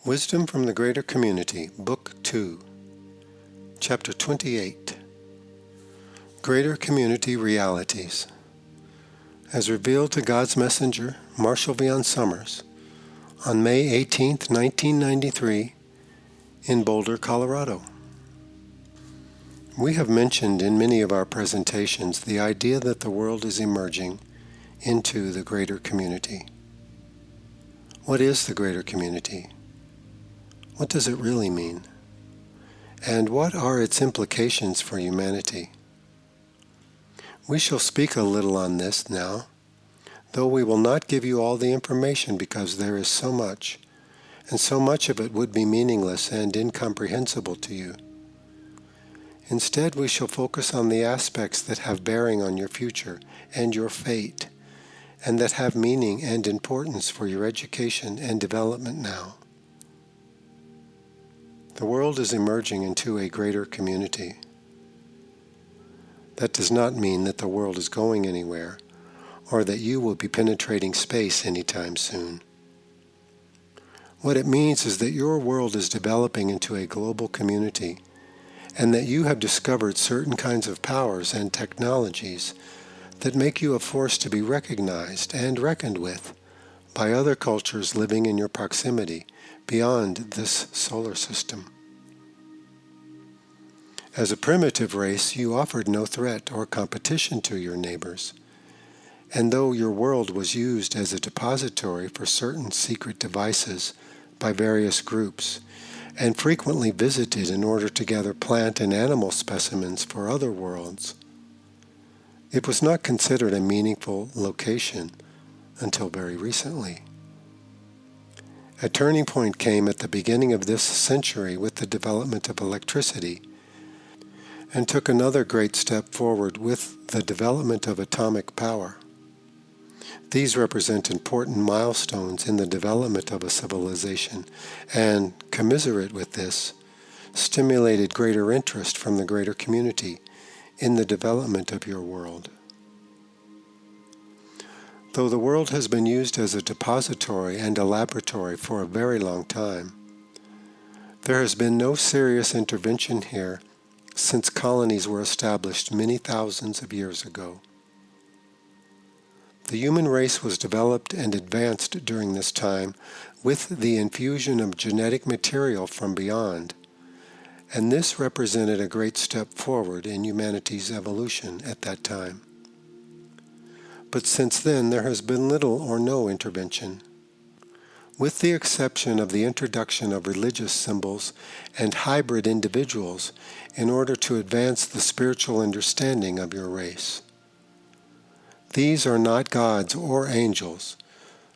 Wisdom from the Greater Community, Book 2, Chapter 28, Greater Community Realities, as revealed to God's messenger, Marshall V. Summers, on May 18, 1993, in Boulder, Colorado. We have mentioned in many of our presentations the idea that the world is emerging into the greater community. What is the greater community? What does it really mean? And what are its implications for humanity? We shall speak a little on this now, though we will not give you all the information because there is so much, and so much of it would be meaningless and incomprehensible to you. Instead, we shall focus on the aspects that have bearing on your future and your fate, and that have meaning and importance for your education and development now. The world is emerging into a greater community. That does not mean that the world is going anywhere, or that you will be penetrating space anytime soon. What it means is that your world is developing into a global community, and that you have discovered certain kinds of powers and technologies that make you a force to be recognized and reckoned with by other cultures living in your proximity beyond this solar system. As a primitive race, you offered no threat or competition to your neighbors, and though your world was used as a depository for certain secret devices by various groups, and frequently visited in order to gather plant and animal specimens for other worlds, it was not considered a meaningful location until very recently. A turning point came at the beginning of this century with the development of electricity, and took another great step forward with the development of atomic power. These represent important milestones in the development of a civilization, and, commiserate with this, stimulated greater interest from the greater community in the development of your world. Though the world has been used as a depository and a laboratory for a very long time, there has been no serious intervention here since colonies were established many thousands of years ago. The human race was developed and advanced during this time with the infusion of genetic material from beyond, and this represented a great step forward in humanity's evolution at that time. But since then there has been little or no intervention, with the exception of the introduction of religious symbols and hybrid individuals in order to advance the spiritual understanding of your race. These are not gods or angels,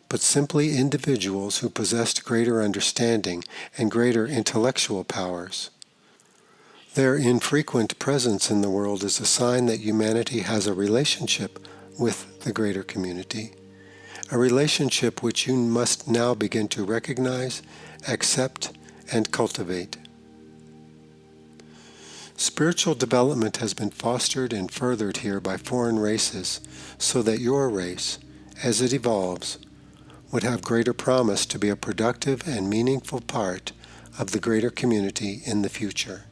but simply individuals who possessed greater understanding and greater intellectual powers. Their infrequent presence in the world is a sign that humanity has a relationship with the greater community, a relationship which you must now begin to recognize, accept, and cultivate. Spiritual development has been fostered and furthered here by foreign races, so that your race, as it evolves, would have greater promise to be a productive and meaningful part of the greater community in the future.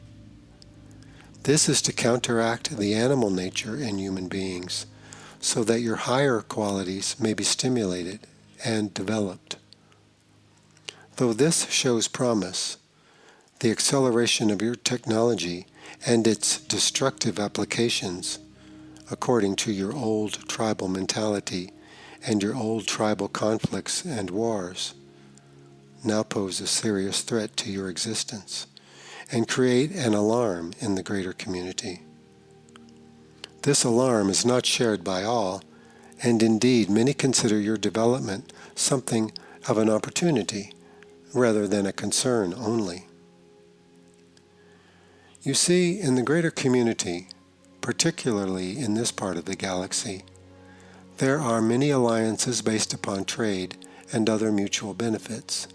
This is to counteract the animal nature in human beings, so that your higher qualities may be stimulated and developed. Though this shows promise, the acceleration of your technology and its destructive applications, according to your old tribal mentality and your old tribal conflicts and wars, now pose a serious threat to your existence and create an alarm in the greater community. This alarm is not shared by all, and indeed many consider your development something of an opportunity rather than a concern only. You see, in the greater community, particularly in this part of the galaxy, there are many alliances based upon trade and other mutual benefits.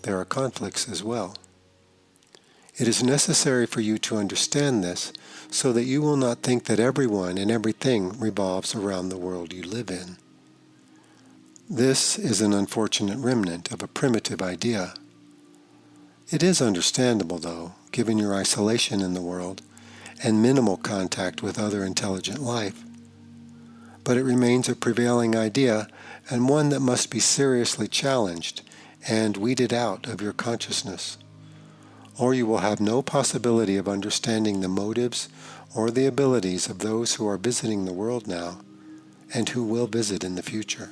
There are conflicts as well. It is necessary for you to understand this so that you will not think that everyone and everything revolves around the world you live in. This is an unfortunate remnant of a primitive idea. It is understandable, though, given your isolation in the world and minimal contact with other intelligent life. But it remains a prevailing idea, and one that must be seriously challenged and weeded out of your consciousness, or you will have no possibility of understanding the motives or the abilities of those who are visiting the world now and who will visit in the future.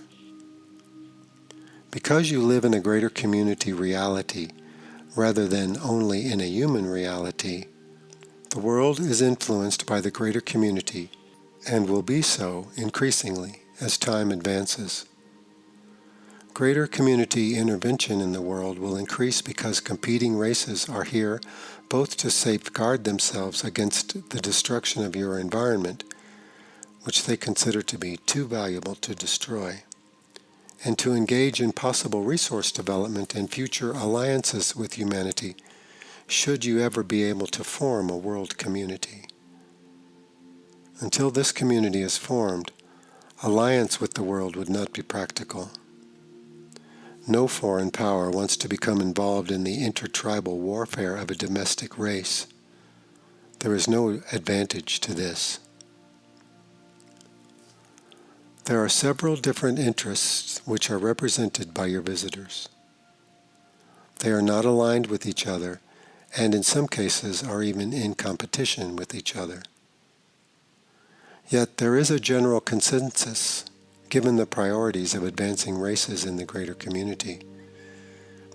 Because you live in a greater community reality rather than only in a human reality, the world is influenced by the greater community and will be so increasingly as time advances. Greater community intervention in the world will increase because competing races are here both to safeguard themselves against the destruction of your environment, which they consider to be too valuable to destroy, and to engage in possible resource development and future alliances with humanity, should you ever be able to form a world community. Until this community is formed, alliance with the world would not be practical. No foreign power wants to become involved in the intertribal warfare of a domestic race. There is no advantage to this. There are several different interests which are represented by your visitors. They are not aligned with each other, and in some cases are even in competition with each other. Yet there is a general consensus, given the priorities of advancing races in the greater community,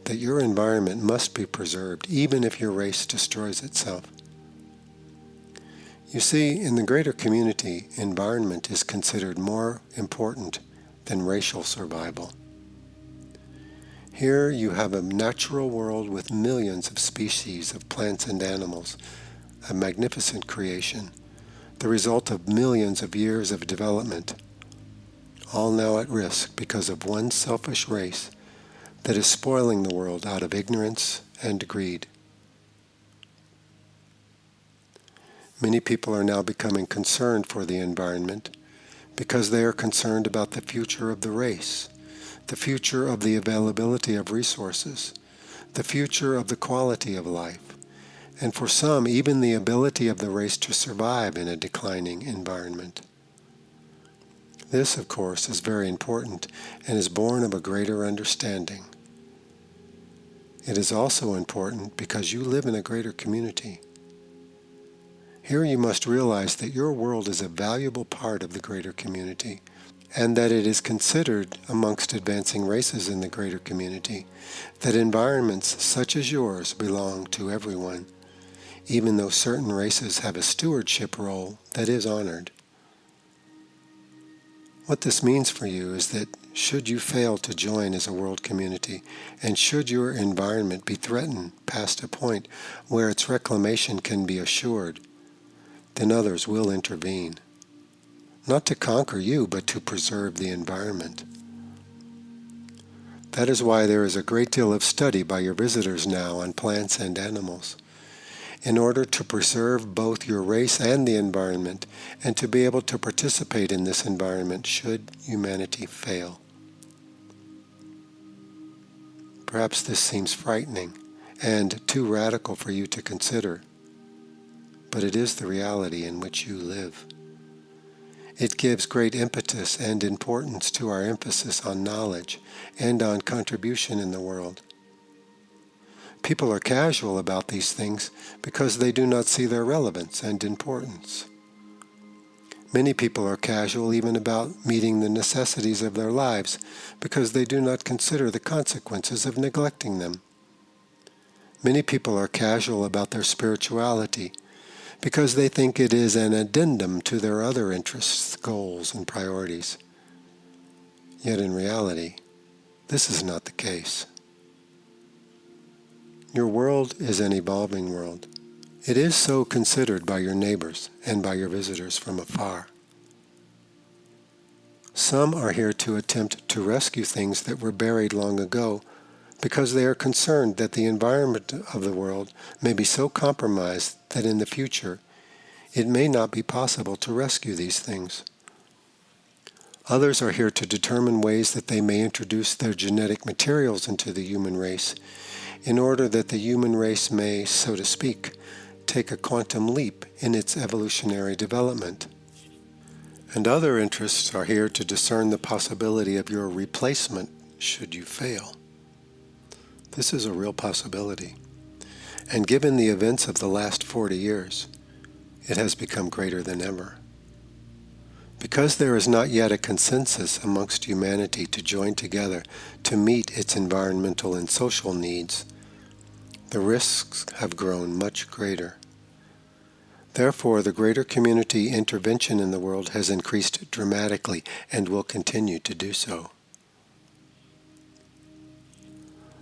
that your environment must be preserved even if your race destroys itself. You see, in the greater community, environment is considered more important than racial survival. Here you have a natural world with millions of species of plants and animals, a magnificent creation, the result of millions of years of development, all now at risk because of one selfish race that is spoiling the world out of ignorance and greed. Many people are now becoming concerned for the environment because they are concerned about the future of the race, the future of the availability of resources, the future of the quality of life, and for some, even the ability of the race to survive in a declining environment. This, of course, is very important and is born of a greater understanding. It is also important because you live in a greater community. Here you must realize that your world is a valuable part of the greater community, and that it is considered amongst advancing races in the greater community that environments such as yours belong to everyone, even though certain races have a stewardship role that is honored. What this means for you is that should you fail to join as a world community, and should your environment be threatened past a point where its reclamation can be assured, then others will intervene, not to conquer you, but to preserve the environment. That is why there is a great deal of study by your visitors now on plants and animals, in order to preserve both your race and the environment, and to be able to participate in this environment should humanity fail. Perhaps this seems frightening and too radical for you to consider, but it is the reality in which you live. It gives great impetus and importance to our emphasis on knowledge and on contribution in the world. People are casual about these things because they do not see their relevance and importance. Many people are casual even about meeting the necessities of their lives because they do not consider the consequences of neglecting them. Many people are casual about their spirituality because they think it is an addendum to their other interests, goals, and priorities. Yet in reality, this is not the case. Your world is an evolving world. It is so considered by your neighbors and by your visitors from afar. Some are here to attempt to rescue things that were buried long ago because they are concerned that the environment of the world may be so compromised that in the future it may not be possible to rescue these things. Others are here to determine ways that they may introduce their genetic materials into the human race in order that the human race may, so to speak, take a quantum leap in its evolutionary development. And other interests are here to discern the possibility of your replacement should you fail. This is a real possibility. And given the events of the last 40 years, it has become greater than ever. Because there is not yet a consensus amongst humanity to join together to meet its environmental and social needs, the risks have grown much greater. Therefore, the greater community intervention in the world has increased dramatically and will continue to do so.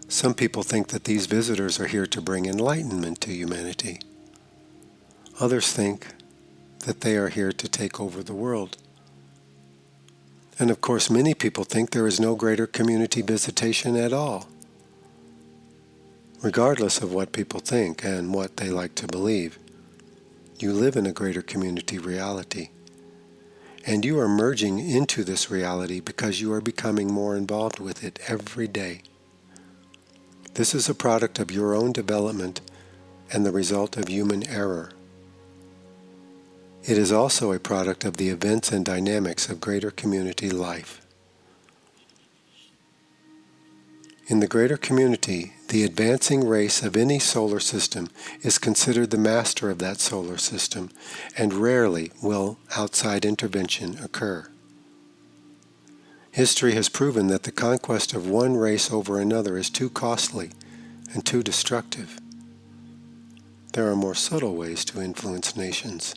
Some people think that these visitors are here to bring enlightenment to humanity. Others think that they are here to take over the world. And of course, many people think there is no greater community visitation at all. Regardless of what people think and what they like to believe, you live in a greater community reality. And you are merging into this reality because you are becoming more involved with it every day. This is a product of your own development and the result of human error. It is also a product of the events and dynamics of greater community life. In the greater community, the advancing race of any solar system is considered the master of that solar system, and rarely will outside intervention occur. History has proven that the conquest of one race over another is too costly and too destructive. There are more subtle ways to influence nations,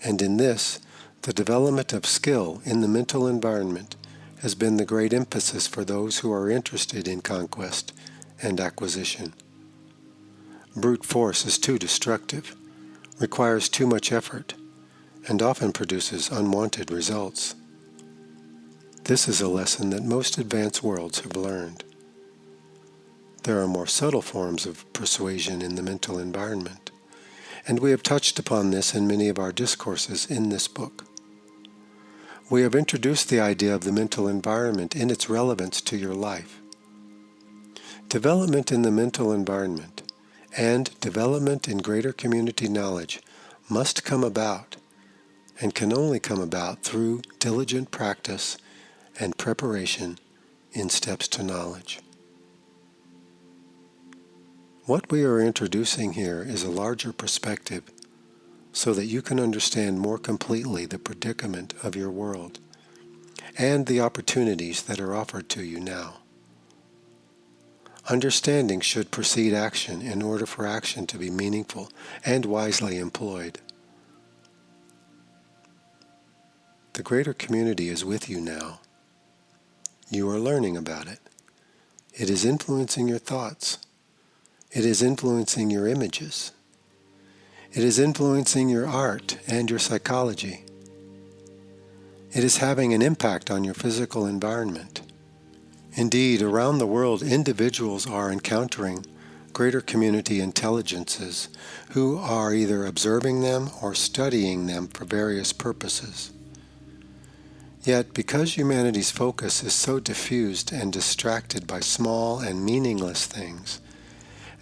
and in this, the development of skill in the mental environment has been the great emphasis for those who are interested in conquest and acquisition. Brute force is too destructive, requires too much effort, and often produces unwanted results. This is a lesson that most advanced worlds have learned. There are more subtle forms of persuasion in the mental environment, and we have touched upon this in many of our discourses in this book. We have introduced the idea of the mental environment in its relevance to your life. Development in the mental environment and development in greater community knowledge must come about and can only come about through diligent practice and preparation in steps to knowledge. What we are introducing here is a larger perspective so that you can understand more completely the predicament of your world and the opportunities that are offered to you now. Understanding should precede action in order for action to be meaningful and wisely employed. The greater community is with you now. You are learning about it. It is influencing your thoughts. It is influencing your images. It is influencing your art and your psychology. It is having an impact on your physical environment. Indeed, around the world, individuals are encountering greater community intelligences who are either observing them or studying them for various purposes. Yet, because humanity's focus is so diffused and distracted by small and meaningless things,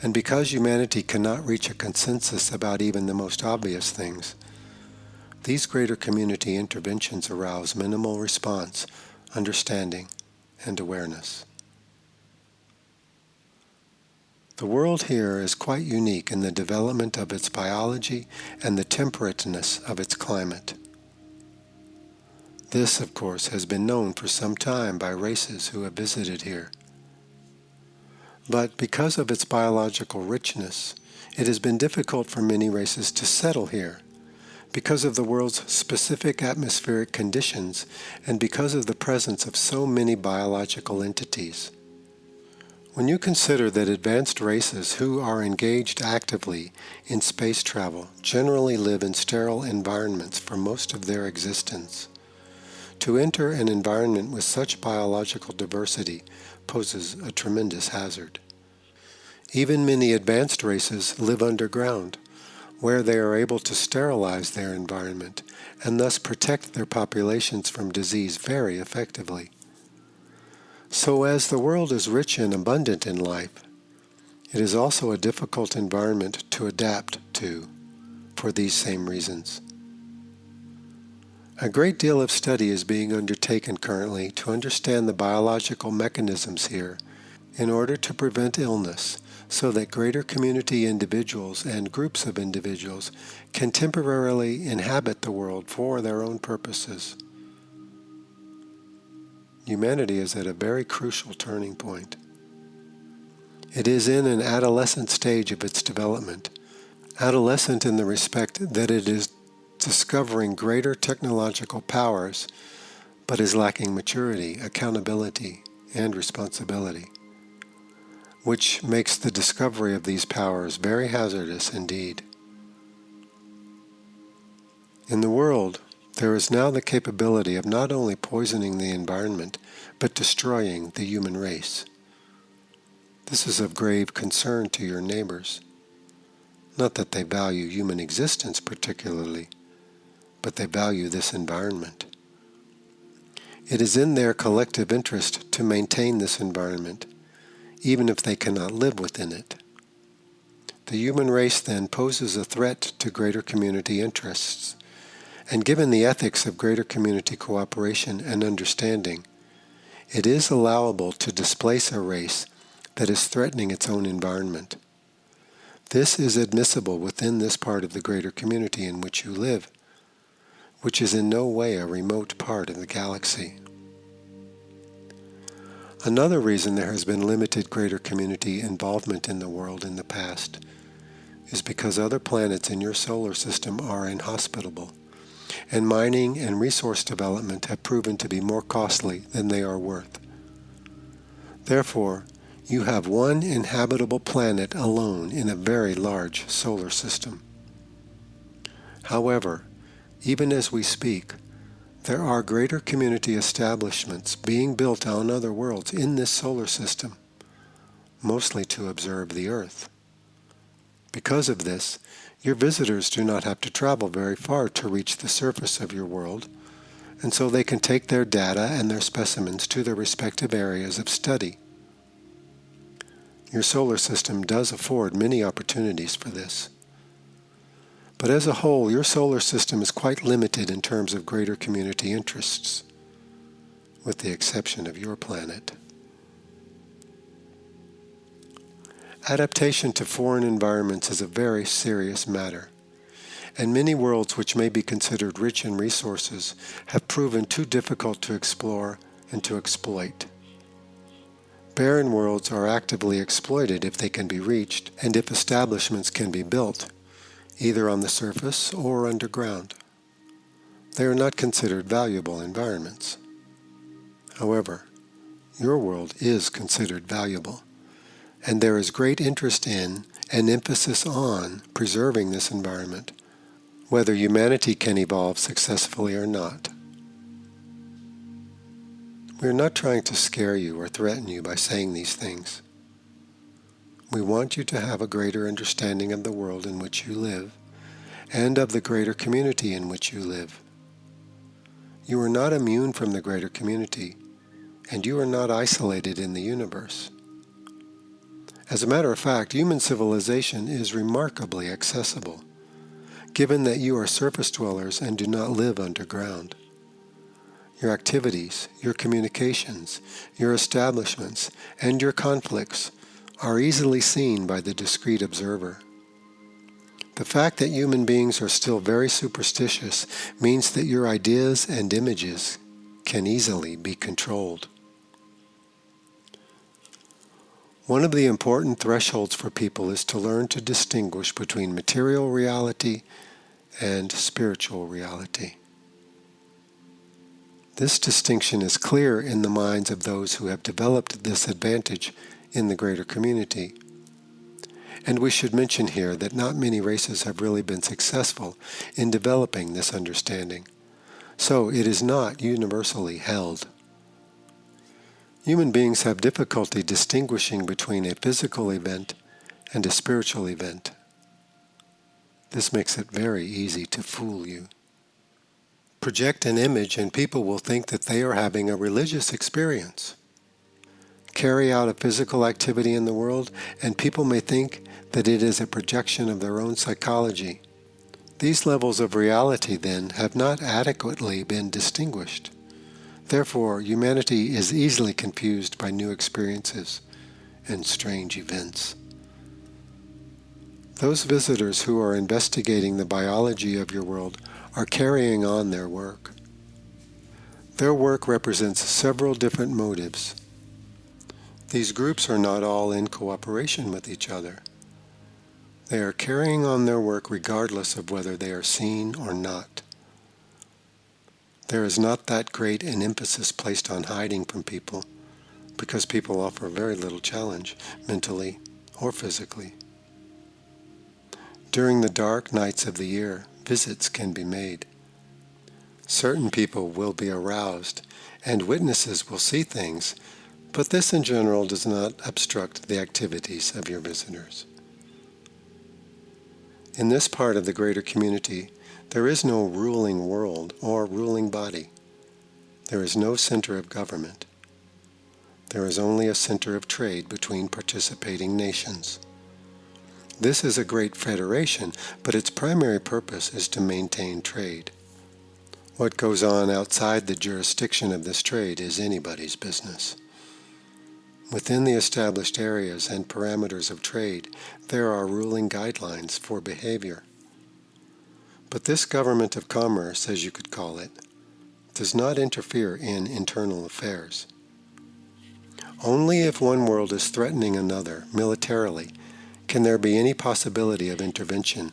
and because humanity cannot reach a consensus about even the most obvious things, these greater community interventions arouse minimal response, understanding, and awareness. The world here is quite unique in the development of its biology and the temperateness of its climate. This, of course, has been known for some time by races who have visited here. But because of its biological richness, it has been difficult for many races to settle here, because of the world's specific atmospheric conditions and because of the presence of so many biological entities. When you consider that advanced races who are engaged actively in space travel generally live in sterile environments for most of their existence, to enter an environment with such biological diversity poses a tremendous hazard. Even many advanced races live underground, where they are able to sterilize their environment and thus protect their populations from disease very effectively. So as the world is rich and abundant in life, it is also a difficult environment to adapt to for these same reasons. A great deal of study is being undertaken currently to understand the biological mechanisms here in order to prevent illness, so that greater community individuals and groups of individuals can temporarily inhabit the world for their own purposes. Humanity is at a very crucial turning point. It is in an adolescent stage of its development, adolescent in the respect that it is discovering greater technological powers, but is lacking maturity, accountability, and responsibility, which makes the discovery of these powers very hazardous indeed. In the world, there is now the capability of not only poisoning the environment, but destroying the human race. This is of grave concern to your neighbors. Not that they value human existence particularly, but they value this environment. It is in their collective interest to maintain this environment, even if they cannot live within it. The human race then poses a threat to greater community interests, and given the ethics of greater community cooperation and understanding, it is allowable to displace a race that is threatening its own environment. This is admissible within this part of the greater community in which you live, which is in no way a remote part of the galaxy. Another reason there has been limited greater community involvement in the world in the past is because other planets in your solar system are inhospitable, and mining and resource development have proven to be more costly than they are worth. Therefore, you have one inhabitable planet alone in a very large solar system. However, even as we speak, there are greater community establishments being built on other worlds in this solar system, mostly to observe the Earth. Because of this, your visitors do not have to travel very far to reach the surface of your world, and so they can take their data and their specimens to their respective areas of study. Your solar system does afford many opportunities for this. But as a whole, your solar system is quite limited in terms of greater community interests, with the exception of your planet. Adaptation to foreign environments is a very serious matter, and many worlds which may be considered rich in resources have proven too difficult to explore and to exploit. Barren worlds are actively exploited if they can be reached and if establishments can be built, either on the surface or underground. They are not considered valuable environments. However, your world is considered valuable, and there is great interest in and emphasis on preserving this environment, whether humanity can evolve successfully or not. We are not trying to scare you or threaten you by saying these things. We want you to have a greater understanding of the world in which you live and of the greater community in which you live. You are not immune from the greater community, and you are not isolated in the universe. As a matter of fact, human civilization is remarkably accessible, given that you are surface dwellers and do not live underground. Your activities, your communications, your establishments, and your conflicts are easily seen by the discreet observer. The fact that human beings are still very superstitious means that your ideas and images can easily be controlled. One of the important thresholds for people is to learn to distinguish between material reality and spiritual reality. This distinction is clear in the minds of those who have developed this advantage in the greater community. And we should mention here that not many races have really been successful in developing this understanding, so it is not universally held. Human beings have difficulty distinguishing between a physical event and a spiritual event. This makes it very easy to fool you. Project an image and people will think that they are having a religious experience. Carry out a physical activity in the world and people may think that it is a projection of their own psychology. These levels of reality, then, have not adequately been distinguished. Therefore, humanity is easily confused by new experiences and strange events. Those visitors who are investigating the biology of your world are carrying on their work. Their work represents several different motives. These groups are not all in cooperation with each other. They are carrying on their work regardless of whether they are seen or not. There is not that great an emphasis placed on hiding from people, because people offer very little challenge, mentally or physically. During the dark nights of the year, visits can be made. Certain people will be aroused, and witnesses will see things, but this in general does not obstruct the activities of your visitors. In this part of the greater community, there is no ruling world or ruling body. There is no center of government. There is only a center of trade between participating nations. This is a great federation, but its primary purpose is to maintain trade. What goes on outside the jurisdiction of this trade is anybody's business. Within the established areas and parameters of trade, there are ruling guidelines for behavior. But this government of commerce, as you could call it, does not interfere in internal affairs. Only if one world is threatening another militarily can there be any possibility of intervention.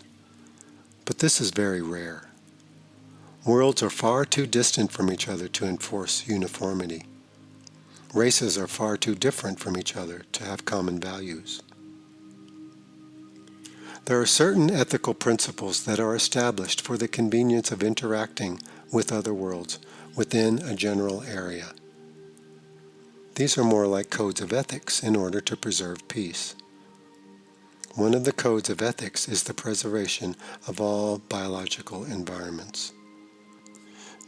But this is very rare. Worlds are far too distant from each other to enforce uniformity. Races are far too different from each other to have common values. There are certain ethical principles that are established for the convenience of interacting with other worlds within a general area. These are more like codes of ethics in order to preserve peace. One of the codes of ethics is the preservation of all biological environments.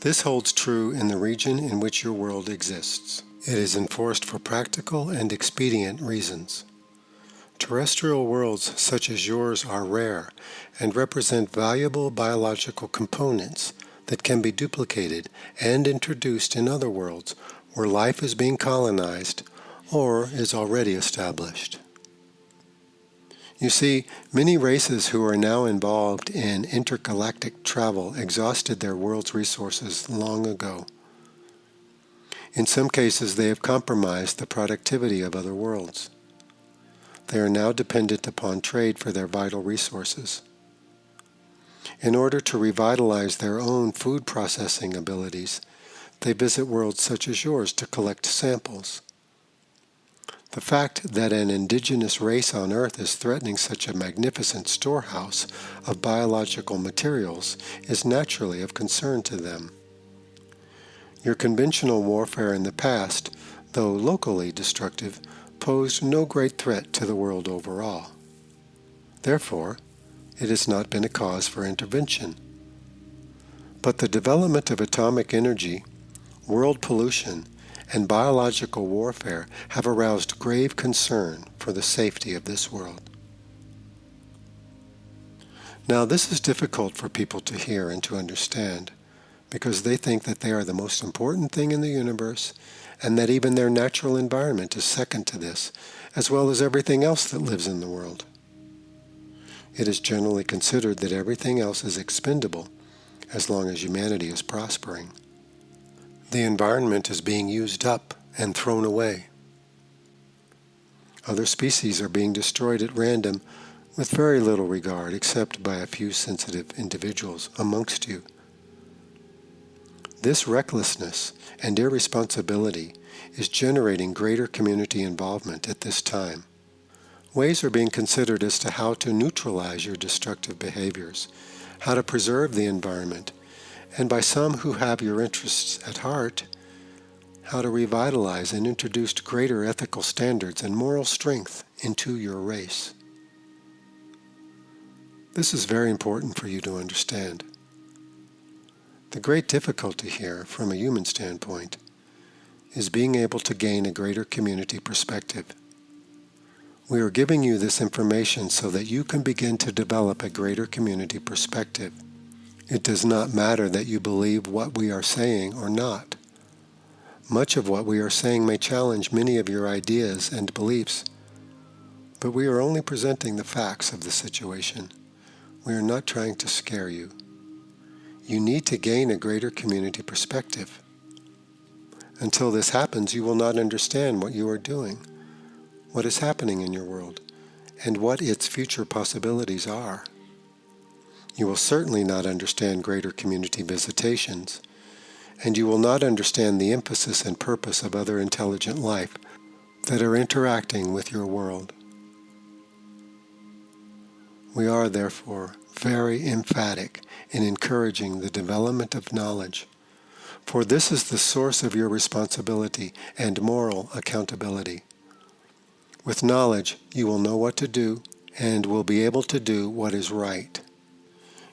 This holds true in the region in which your world exists. It is enforced for practical and expedient reasons. Terrestrial worlds such as yours are rare and represent valuable biological components that can be duplicated and introduced in other worlds where life is being colonized or is already established. You see, many races who are now involved in intergalactic travel exhausted their world's resources long ago. In some cases, they have compromised the productivity of other worlds. They are now dependent upon trade for their vital resources. In order to revitalize their own food processing abilities, they visit worlds such as yours to collect samples. The fact that an indigenous race on Earth is threatening such a magnificent storehouse of biological materials is naturally of concern to them. Your conventional warfare in the past, though locally destructive, posed no great threat to the world overall. Therefore, it has not been a cause for intervention. But the development of atomic energy, world pollution, and biological warfare have aroused grave concern for the safety of this world. Now, this is difficult for people to hear and to understand, because they think that they are the most important thing in the universe, and that even their natural environment is second to this, as well as everything else that lives in the world. It is generally considered that everything else is expendable, as long as humanity is prospering. The environment is being used up and thrown away. Other species are being destroyed at random with very little regard, except by a few sensitive individuals amongst you. This recklessness and irresponsibility is generating greater community involvement at this time. Ways are being considered as to how to neutralize your destructive behaviors, how to preserve the environment, and by some who have your interests at heart, how to revitalize and introduce greater ethical standards and moral strength into your race. This is very important for you to understand. The great difficulty here, from a human standpoint, is being able to gain a greater community perspective. We are giving you this information so that you can begin to develop a greater community perspective. It does not matter that you believe what we are saying or not. Much of what we are saying may challenge many of your ideas and beliefs, but we are only presenting the facts of the situation. We are not trying to scare you. You need to gain a greater community perspective. Until this happens, you will not understand what you are doing, what is happening in your world, and what its future possibilities are. You will certainly not understand greater community visitations, and you will not understand the emphasis and purpose of other intelligent life that are interacting with your world. We are, therefore, very emphatic in encouraging the development of knowledge, for this is the source of your responsibility and moral accountability. With knowledge, you will know what to do and will be able to do what is right.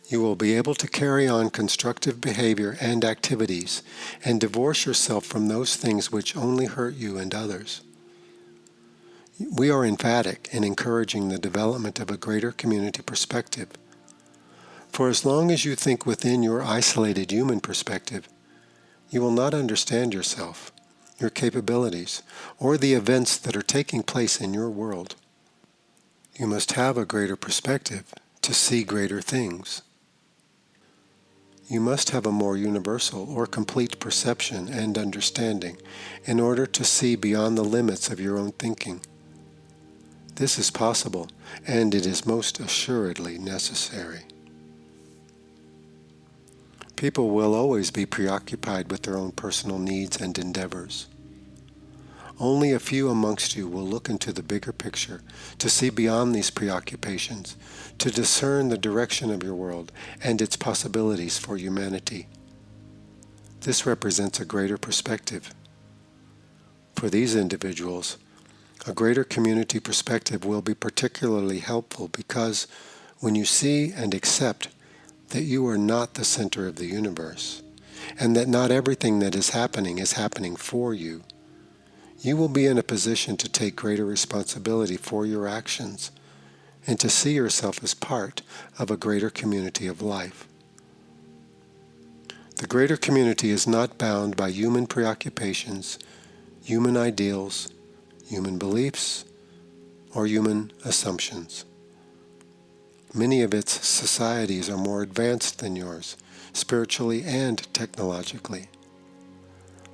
You will be able to carry on constructive behavior and activities and divorce yourself from those things which only hurt you and others. We are emphatic in encouraging the development of a greater community perspective. For as long as you think within your isolated human perspective, you will not understand yourself, your capabilities, or the events that are taking place in your world. You must have a greater perspective to see greater things. You must have a more universal or complete perception and understanding in order to see beyond the limits of your own thinking. This is possible, and it is most assuredly necessary. People will always be preoccupied with their own personal needs and endeavors. Only a few amongst you will look into the bigger picture, to see beyond these preoccupations, to discern the direction of your world and its possibilities for humanity. This represents a greater perspective. For these individuals, a greater community perspective will be particularly helpful because when you see and accept that you are not the center of the universe, and that not everything that is happening for you, you will be in a position to take greater responsibility for your actions and to see yourself as part of a greater community of life. The greater community is not bound by human preoccupations, human ideals, human beliefs, or human assumptions. Many of its societies are more advanced than yours, spiritually and technologically.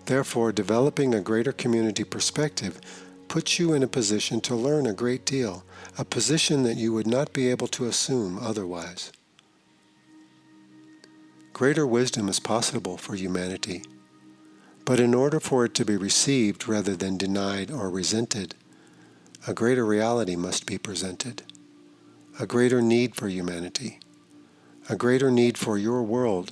Therefore, developing a greater community perspective puts you in a position to learn a great deal, a position that you would not be able to assume otherwise. Greater wisdom is possible for humanity, but in order for it to be received rather than denied or resented, a greater reality must be presented, a greater need for humanity, a greater need for your world,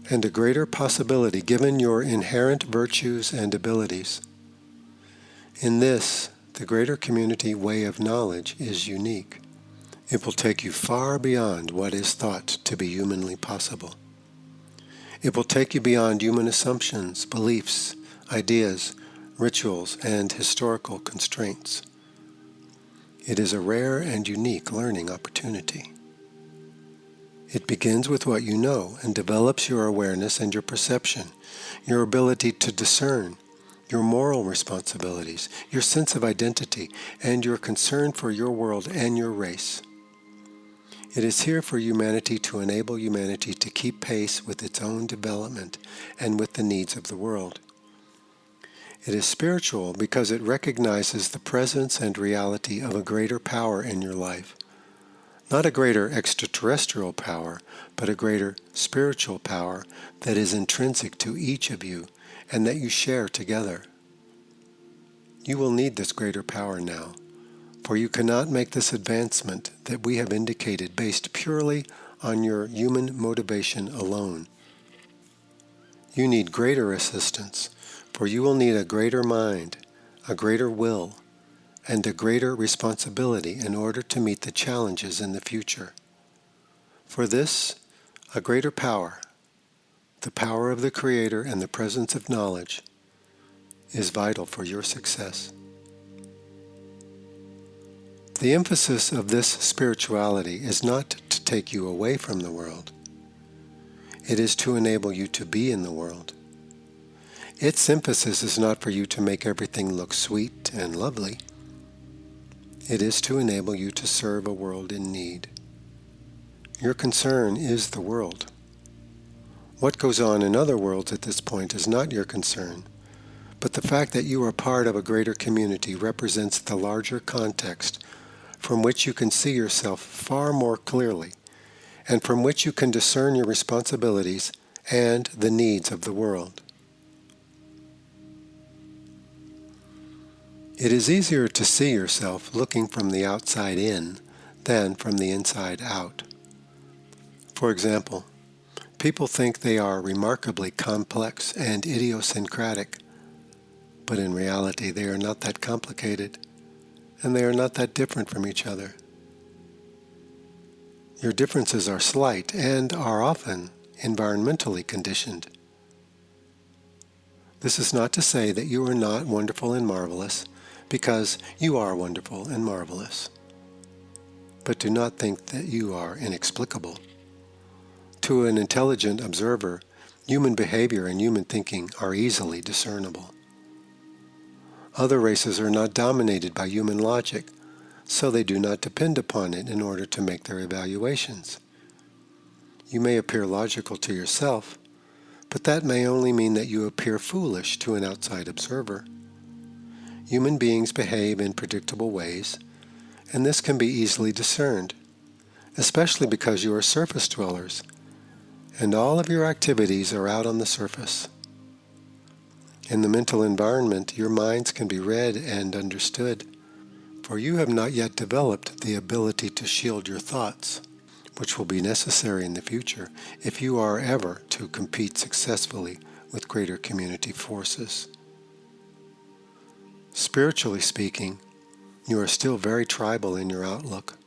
and a greater possibility given your inherent virtues and abilities. In this, the greater community way of knowledge is unique. It will take you far beyond what is thought to be humanly possible. It will take you beyond human assumptions, beliefs, ideas, rituals, and historical constraints. It is a rare and unique learning opportunity. It begins with what you know and develops your awareness and your perception, your ability to discern, your moral responsibilities, your sense of identity, and your concern for your world and your race. It is here for humanity to enable humanity to keep pace with its own development and with the needs of the world. It is spiritual because it recognizes the presence and reality of a greater power in your life. Not a greater extraterrestrial power, but a greater spiritual power that is intrinsic to each of you and that you share together. You will need this greater power now, for you cannot make this advancement that we have indicated based purely on your human motivation alone. You need greater assistance, for you will need a greater mind, a greater will, and a greater responsibility in order to meet the challenges in the future. For this, a greater power, the power of the Creator and the presence of knowledge, is vital for your success. The emphasis of this spirituality is not to take you away from the world. It is to enable you to be in the world. Its emphasis is not for you to make everything look sweet and lovely. It is to enable you to serve a world in need. Your concern is the world. What goes on in other worlds at this point is not your concern, but the fact that you are part of a greater community represents the larger context from which you can see yourself far more clearly, and from which you can discern your responsibilities and the needs of the world. It is easier to see yourself looking from the outside in than from the inside out. For example, people think they are remarkably complex and idiosyncratic, but in reality they are not that complicated, and they are not that different from each other. Your differences are slight and are often environmentally conditioned. This is not to say that you are not wonderful and marvelous, because you are wonderful and marvelous. But do not think that you are inexplicable. To an intelligent observer, human behavior and human thinking are easily discernible. Other races are not dominated by human logic, so they do not depend upon it in order to make their evaluations. You may appear logical to yourself, but that may only mean that you appear foolish to an outside observer. Human beings behave in predictable ways, and this can be easily discerned, especially because you are surface dwellers, and all of your activities are out on the surface. In the mental environment, your minds can be read and understood, for you have not yet developed the ability to shield your thoughts, which will be necessary in the future if you are ever to compete successfully with greater community forces. Spiritually speaking, you are still very tribal in your outlook.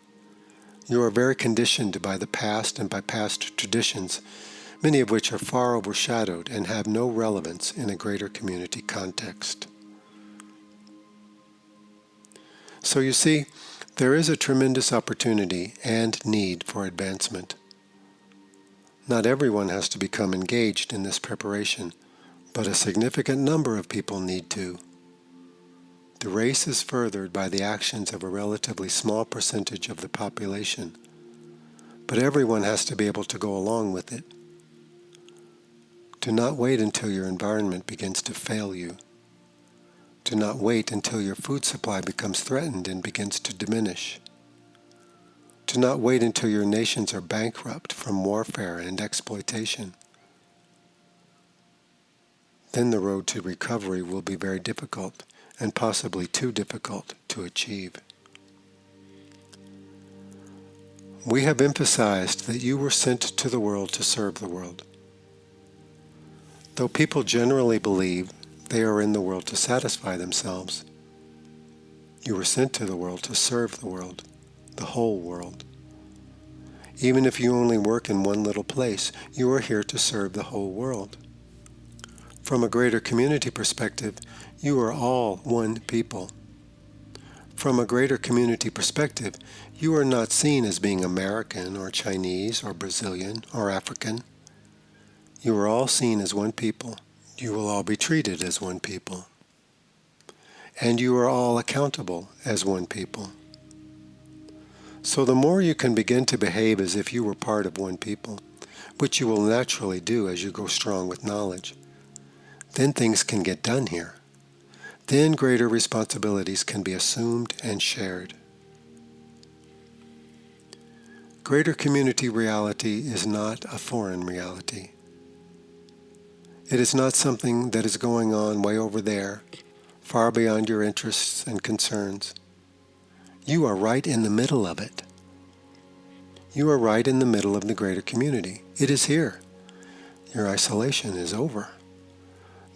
You are very conditioned by the past and by past traditions, many of which are far overshadowed and have no relevance in a greater community context. So you see, there is a tremendous opportunity and need for advancement. Not everyone has to become engaged in this preparation, but a significant number of people need to. The race is furthered by the actions of a relatively small percentage of the population, but everyone has to be able to go along with it. Do not wait until your environment begins to fail you. Do not wait until your food supply becomes threatened and begins to diminish. Do not wait until your nations are bankrupt from warfare and exploitation. Then the road to recovery will be very difficult, and possibly too difficult to achieve. We have emphasized that you were sent to the world to serve the world. Though people generally believe they are in the world to satisfy themselves, you were sent to the world to serve the world, the whole world. Even if you only work in one little place, you are here to serve the whole world. From a greater community perspective, you are all one people. From a greater community perspective, you are not seen as being American or Chinese or Brazilian or African. You are all seen as one people. You will all be treated as one people. And you are all accountable as one people. So the more you can begin to behave as if you were part of one people, which you will naturally do as you go strong with knowledge, then things can get done here. Then greater responsibilities can be assumed and shared. Greater community reality is not a foreign reality. It is not something that is going on way over there, far beyond your interests and concerns. You are right in the middle of it. You are right in the middle of the greater community. It is here. Your isolation is over.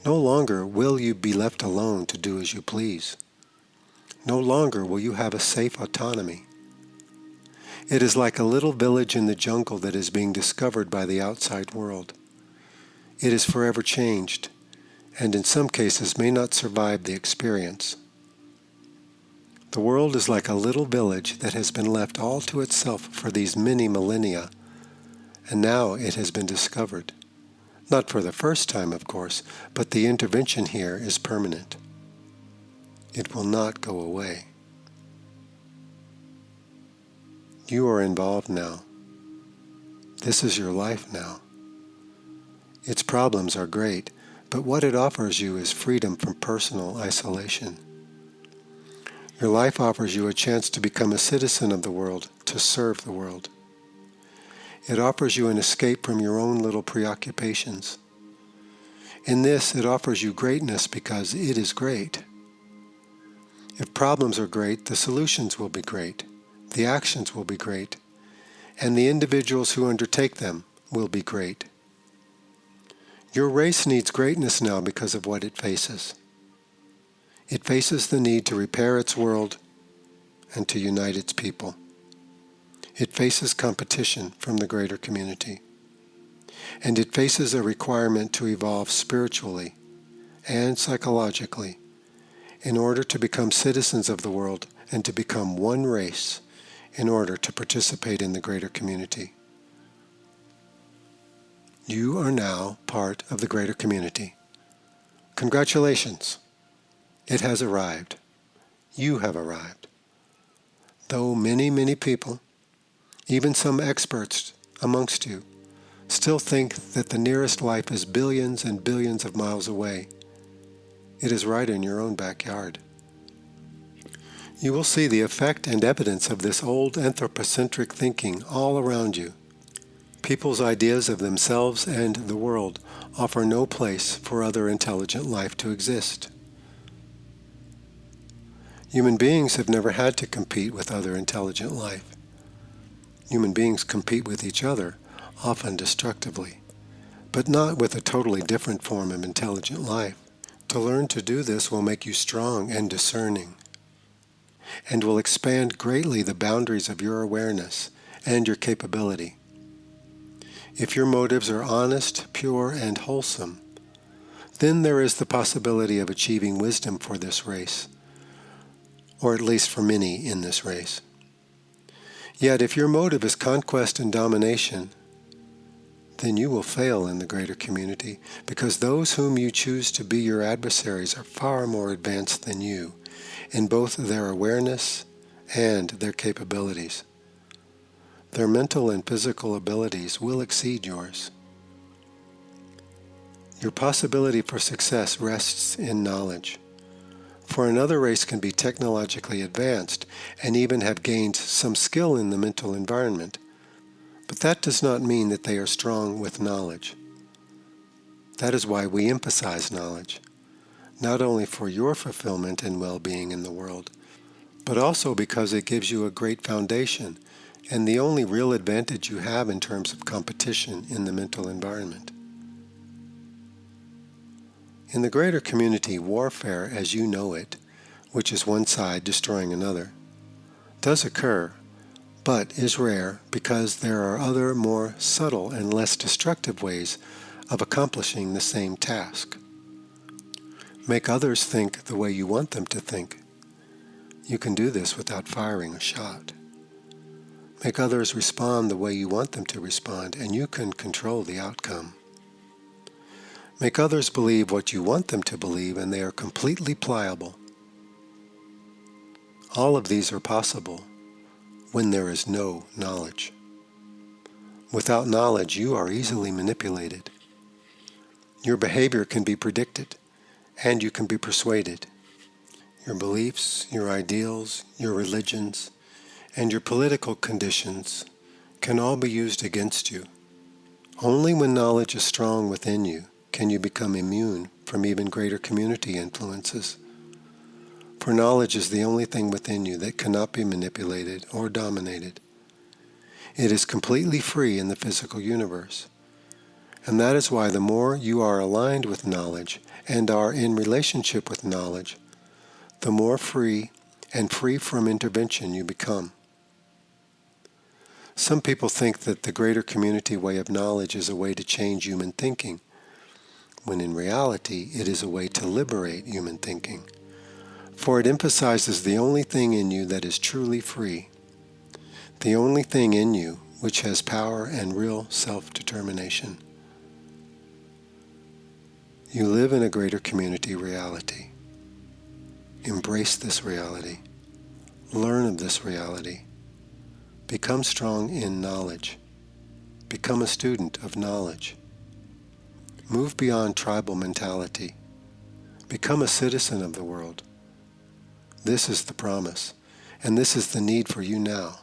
No longer will you be left alone to do as you please. No longer will you have a safe autonomy. It is like a little village in the jungle that is being discovered by the outside world. It is forever changed, and in some cases may not survive the experience. The world is like a little village that has been left all to itself for these many millennia, and now it has been discovered. Not for the first time, of course, but the intervention here is permanent. It will not go away. You are involved now. This is your life now. Its problems are great, but what it offers you is freedom from personal isolation. Your life offers you a chance to become a citizen of the world, to serve the world. It offers you an escape from your own little preoccupations. In this, it offers you greatness because it is great. If problems are great, the solutions will be great. The actions will be great, and the individuals who undertake them will be great. Your race needs greatness now because of what it faces. It faces the need to repair its world and to unite its people. It faces competition from the greater community. And it faces a requirement to evolve spiritually and psychologically in order to become citizens of the world and to become one race in order to participate in the greater community. You are now part of the greater community. Congratulations! It has arrived. You have arrived. Though many, many people, even some experts amongst you, still think that the nearest life is billions and billions of miles away, it is right in your own backyard. You will see the effect and evidence of this old anthropocentric thinking all around you. People's ideas of themselves and the world offer no place for other intelligent life to exist. Human beings have never had to compete with other intelligent life. Human beings compete with each other, often destructively, but not with a totally different form of intelligent life. To learn to do this will make you strong and discerning, and will expand greatly the boundaries of your awareness and your capability. If your motives are honest, pure, and wholesome, then there is the possibility of achieving wisdom for this race, or at least for many in this race. Yet if your motive is conquest and domination, then you will fail in the greater community, because those whom you choose to be your adversaries are far more advanced than you in both their awareness and their capabilities. Their mental and physical abilities will exceed yours. Your possibility for success rests in knowledge. For another race can be technologically advanced and even have gained some skill in the mental environment, but that does not mean that they are strong with knowledge. That is why we emphasize knowledge, not only for your fulfillment and well-being in the world, but also because it gives you a great foundation and the only real advantage you have in terms of competition in the mental environment. In the greater community, warfare as you know it, which is one side destroying another, does occur, but is rare because there are other more subtle and less destructive ways of accomplishing the same task. Make others think the way you want them to think. You can do this without firing a shot. Make others respond the way you want them to respond, and you can control the outcome. Make others believe what you want them to believe, and they are completely pliable. All of these are possible when there is no knowledge. Without knowledge, you are easily manipulated. Your behavior can be predicted, and you can be persuaded. Your beliefs, your ideals, your religions, and your political conditions can all be used against you. Only when knowledge is strong within you can you become immune from even greater community influences. For knowledge is the only thing within you that cannot be manipulated or dominated. It is completely free in the physical universe. And that is why the more you are aligned with knowledge and are in relationship with knowledge, the more free and free from intervention you become. Some people think that the greater community way of knowledge is a way to change human thinking, when in reality it is a way to liberate human thinking. For it emphasizes the only thing in you that is truly free, the only thing in you which has power and real self-determination. You live in a greater community reality. Embrace this reality. Learn of this reality. Become strong in knowledge. Become a student of knowledge. Move beyond tribal mentality. Become a citizen of the world. This is the promise, and this is the need for you now.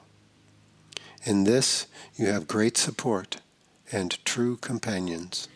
In this, you have great support and true companions.